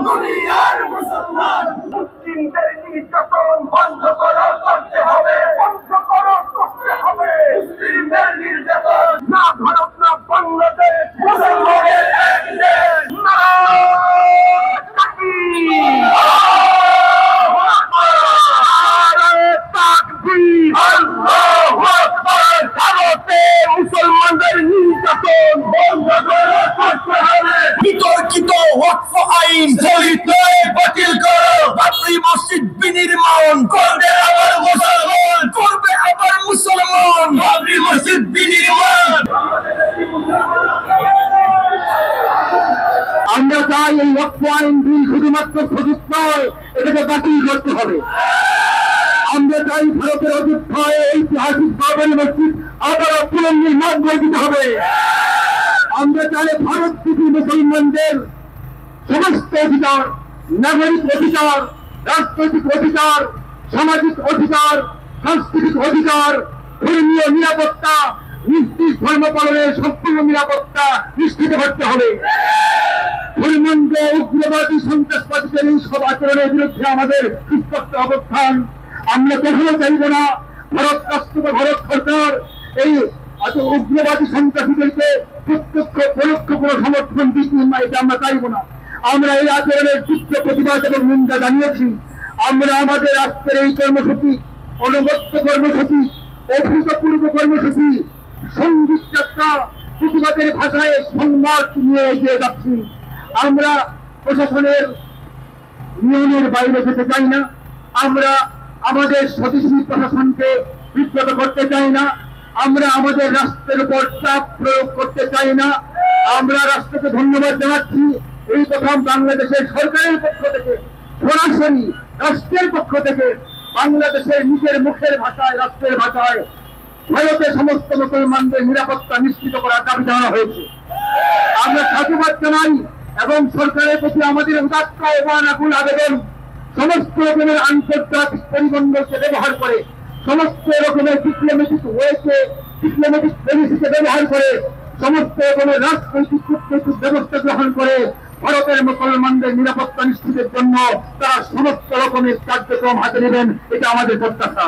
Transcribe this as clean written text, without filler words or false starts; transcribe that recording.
দুনিয়ার মুসলমান মুসলিমদের নির্যাতন বন্ধ করতে হবে, বন্ধ করতে হবে। মুসলিমদের নির্যাতন না ভারত না বাংলাদেশ, মুসলমানের এক দেশ। নারায়ে তাকবীর, নারায়ে তাকবীর, আল্লাহু আকবার। ভারতে মুসলমানদের নির্যাতন বন্ধ করতে হবে। বিতর্কিত ওয়াকফ আইন বাতিল করো। বাবরি মসজিদ বিনির্মাণ করবে আবার মুসলমান, করবে আবার মুসলমান। বাবরি মসজিদ বিনির্মাণ। আমরা চাই এই ওয়াকফ আইন বিল শুধুমাত্র স্থগিত নয়, এটাকে বাতিল করতে হবে। আমরা চাই ভারতের অযোধ্যায় ঐতিহাসিক বাবরি মসজিদ আবারও পুনর্নির্মাণ করে দিতে হবে। আমরা চাই ভারত থেকে মুসলমানদের সমস্ত অধিকার, নাগরিক অধিকার, রাজনৈতিক অধিকার, সামাজিক অধিকার, সাংস্কৃতিক অধিকার, ধর্মীয় নিরাপত্তা, নিশ্চিত ধর্ম পালনের সম্পূর্ণ নিরাপত্তা নিশ্চিত করতে হবে। ধর্মান্ধ উগ্রবাদী সন্ত্রাসবাদীদের এই সব আচরণের বিরুদ্ধে আমাদের সুস্পষ্ট অবস্থান। আমরা কখনো চাইব না ভারত রাষ্ট্র বা ভারত সরকার এই উগ্রবাদী সন্ত্রাসীদেরকে প্রত্যক্ষ পরোক্ষ কোনো সমর্থন দিতে, এটা আমরা চাইব না। আমরা এই আচরণের তীব্র প্রতিবাদ এবং নিন্দা জানিয়েছি। আমরা আমাদের আজকের এই কর্মসূচি, অনবদ্য কর্মসূচি, অভূতপূর্ব কর্মসূচি, সঙ্গীত যাত্রা, প্রতিবাদের ভাষায় সংবাদ নিয়ে এগিয়ে যাচ্ছি। আমরা প্রশাসনের নিয়মের বাইরে যেতে চাই না। আমরা আমাদের স্বদেশী প্রশাসনকে বিব্রত করতে চাই না। আমরা আমাদের রাষ্ট্রের উপর চাপ প্রয়োগ করতে চাই না। আমরা রাষ্ট্রকে ধন্যবাদ জানাচ্ছি। এই প্রথম বাংলাদেশের সরকারের পক্ষ থেকে, সরাসরি রাষ্ট্রের পক্ষ থেকে বাংলাদেশের নিজের মুখের ভাষায়, রাষ্ট্রের ভাষায় ভারতের সমস্ত মুসলমানদের নিরাপত্তা নিশ্চিত করার দাবি জানানো হয়েছে। আমরা সাধুবাদ জানাই এবং সরকারের প্রতি আমাদের উদাত্ত এবং আকুল আবেদন, সমস্ত রকমের আন্তর্জাতিক পরিমণ্ডলকে ব্যবহার করে, সমস্ত রকমের ডিপ্লোম্যাটিক ওয়েকে, ডিপ্লোম্যাটিক পলিসিকে ব্যবহার করে, সমস্ত রকমের রাজনৈতিক কূটনৈতিক ব্যবস্থা গ্রহণ করে ভারতের মুসলমানদের নিরাপত্তা নিশ্চিতের জন্য তারা সমস্ত রকমের কার্যক্রম হাতে নেবেন, এটা আমাদের প্রত্যাশা।